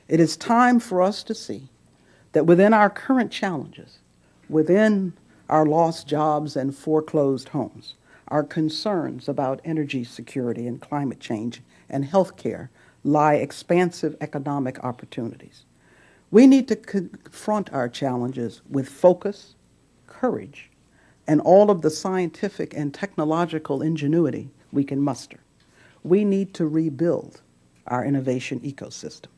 It is time for us to see that within our current challenges, within our lost jobs and foreclosed homes, our concerns about energy security and climate change and health care lie expansive economic opportunities. We need to confront our challenges with focus, courage, and all of the scientific and technological ingenuity we can muster. We need to rebuild our innovation ecosystem.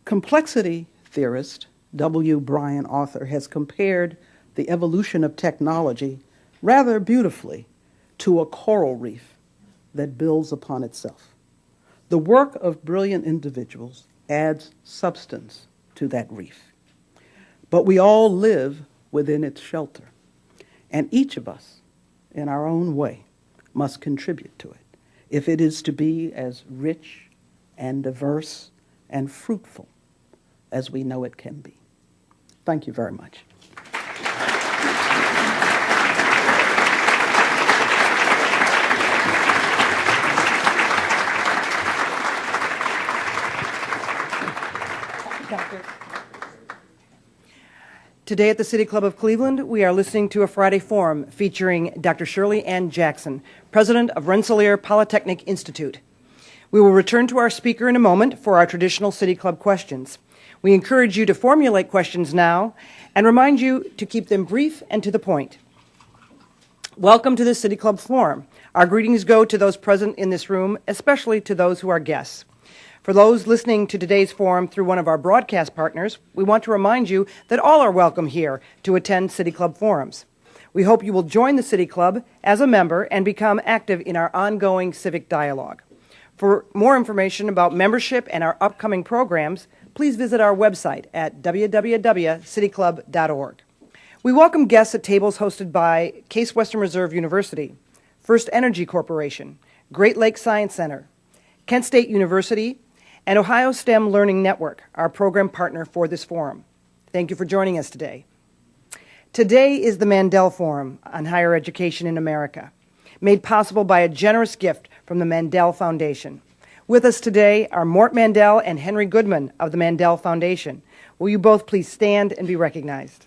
Complexity theorist W. Brian Arthur has compared the evolution of technology rather beautifully to a coral reef that builds upon itself. The work of brilliant individuals adds substance to that reef. But we all live within its shelter, and each of us, in our own way, must contribute to it if it is to be as rich and diverse and fruitful as we know it can be. Thank you very much. Today at the City Club of Cleveland, we are listening to a Friday Forum featuring Dr. Shirley Ann Jackson, President of Rensselaer Polytechnic Institute. We will return to our speaker in a moment for our traditional City Club questions. We encourage you to formulate questions now and remind you to keep them brief and to the point. Welcome to the City Club Forum. Our greetings go to those present in this room, especially to those who are guests. For those listening to today's forum through one of our broadcast partners, we want to remind you that all are welcome here to attend City Club forums. We hope you will join the City Club as a member and become active in our ongoing civic dialogue. For more information about membership and our upcoming programs, please visit our website at www.cityclub.org. We welcome guests at tables hosted by Case Western Reserve University, First Energy Corporation, Great Lakes Science Center, Kent State University, and Ohio STEM Learning Network, our program partner for this forum. Thank you for joining us today. Today is the Mandel Forum on Higher Education in America, made possible by a generous gift from the Mandel Foundation. With us today are Mort Mandel and Henry Goodman of the Mandel Foundation. Will you both please stand and be recognized?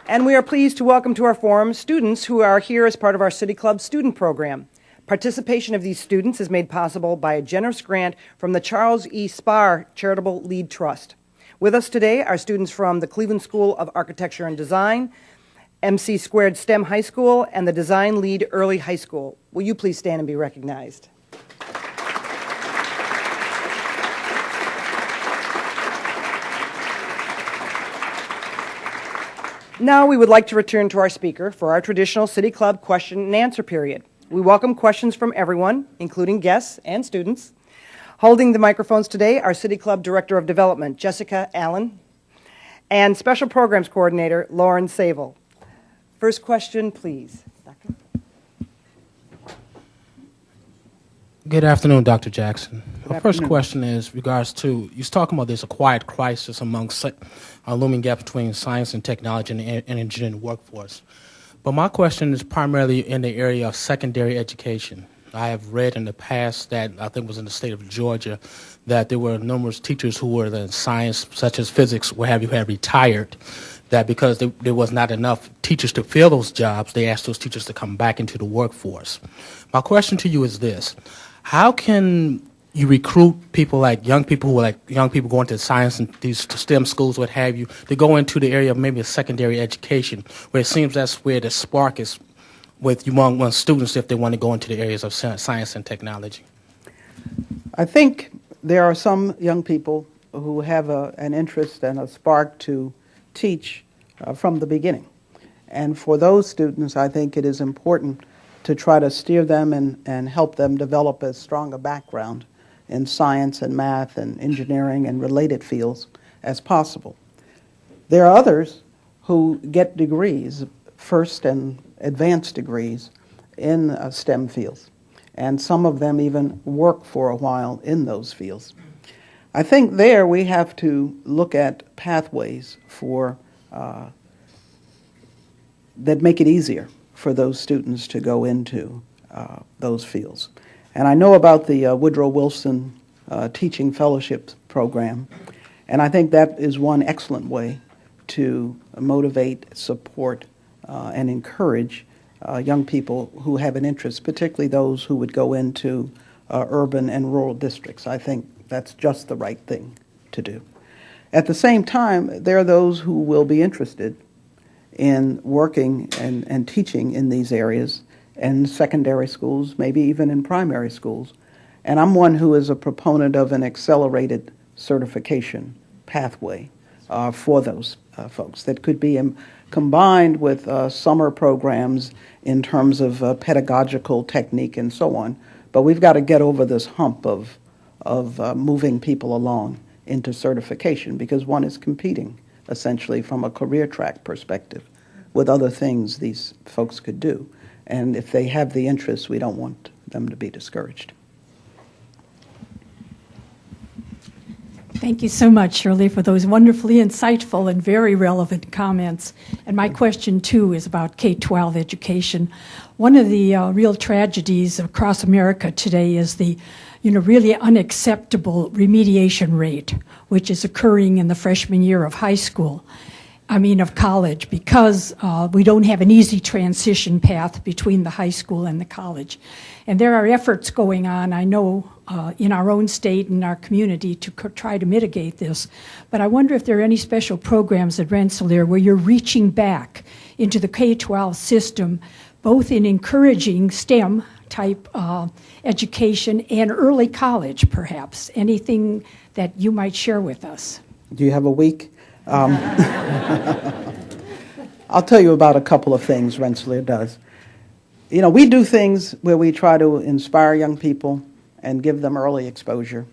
And we are pleased to welcome to our forum students who are here as part of our City Club student program. Participation of these students is made possible by a generous grant from the Charles E. Spar Charitable Lead Trust. With us today are students from the Cleveland School of Architecture and Design, MC Squared STEM High School, and the Design Lead Early High School. Will you please stand and be recognized? Now we would like to return to our speaker for our traditional City Club question and answer period. We welcome questions from everyone, including guests and students. Holding the microphones today are City Club Director of Development, Jessica Allen, and Special Programs Coordinator, Lauren Sable. First question, please. Doctor? Good afternoon, Dr. Jackson. My first question is regards to, you're talking about this quiet crisis amongst a looming gap between science and technology and engineering workforce. But my question is primarily in the area of secondary education. I have read in the past that, I think it was in the state of Georgia, that there were numerous teachers who were in science, such as physics, where have you had retired, that because there was not enough teachers to fill those jobs, they asked those teachers to come back into the workforce. My question to you is this: how can you recruit people like young people going to science and these STEM schools, what have you, to go into the area of maybe a secondary education, where it seems that's where the spark is with among students if they want to go into the areas of science and technology? I think there are some young people who have an interest and a spark to teach from the beginning. And for those students, I think it is important to try to steer them and help them develop as strong a background in science and math and engineering and related fields as possible. There are others who get degrees, first and advanced degrees, in STEM fields, and some of them even work for a while in those fields. I think there we have to look at pathways for that make it easier for those students to go into those fields. And I know about the Woodrow Wilson Teaching Fellowship Program, and I think that is one excellent way to motivate, support, and encourage young people who have an interest, particularly those who would go into urban and rural districts. I think that's just the right thing to do. At the same time, there are those who will be interested in working and teaching in these areas, in secondary schools, maybe even in primary schools. And I'm one who is a proponent of an accelerated certification pathway for those folks that could be combined with summer programs in terms of pedagogical technique and so on. But we've got to get over this hump of moving people along into certification, because one is competing essentially from a career track perspective with other things these folks could do. And if they have the interest, we don't want them to be discouraged. Thank you so much, Shirley, for those wonderfully insightful and very relevant comments. And my question, too, is about K-12 education. One of the real tragedies across America today is the really unacceptable remediation rate, which is occurring in the freshman year of college, because we don't have an easy transition path between the high school and the college. And there are efforts going on, I know, in our own state and our community to try to mitigate this. But I wonder if there are any special programs at Rensselaer where you're reaching back into the K-12 system, both in encouraging STEM type education and early college, perhaps. Anything that you might share with us? Do you have a week? I'll tell you about a couple of things Rensselaer does. We do things where we try to inspire young people and give them early exposure.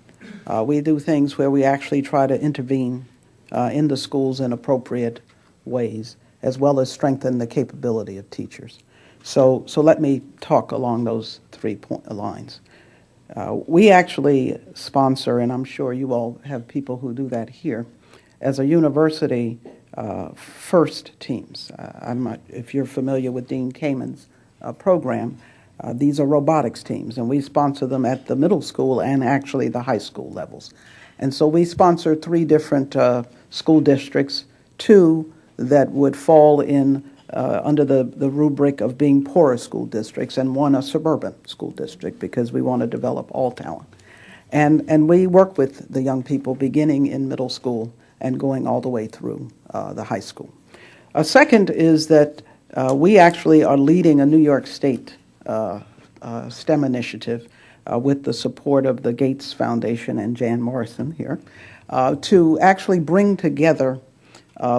We do things where we actually try to intervene in the schools in appropriate ways, as well as strengthen the capability of teachers. So let me talk along those three lines. We actually sponsor, and I'm sure you all have people who do that here, as a university, FIRST teams. I'm not, if you're familiar with Dean Kamen's program, these are robotics teams, and we sponsor them at the middle school and actually the high school levels. And so we sponsor 3 different school districts, 2 that would fall in under the rubric of being poorer school districts, and 1 a suburban school district, because we want to develop all talent. And we work with the young people beginning in middle school and going all the way through the high school. A second is that we actually are leading a New York State STEM initiative with the support of the Gates Foundation and Jan Morrison here to actually bring together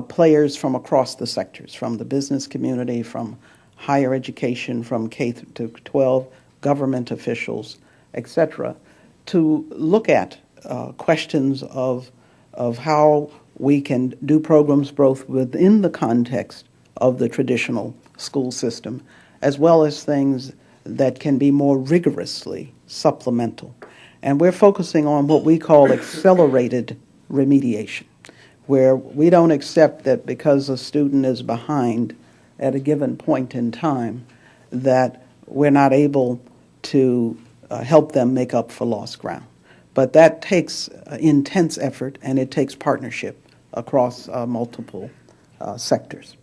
players from across the sectors, from the business community, from higher education, from K to 12, government officials, etc., to look at questions of how we can do programs both within the context of the traditional school system, as well as things that can be more rigorously supplemental. And we're focusing on what we call accelerated remediation, where we don't accept that because a student is behind at a given point in time that we're not able to help them make up for lost ground. But that takes intense effort, and it takes partnership across multiple sectors.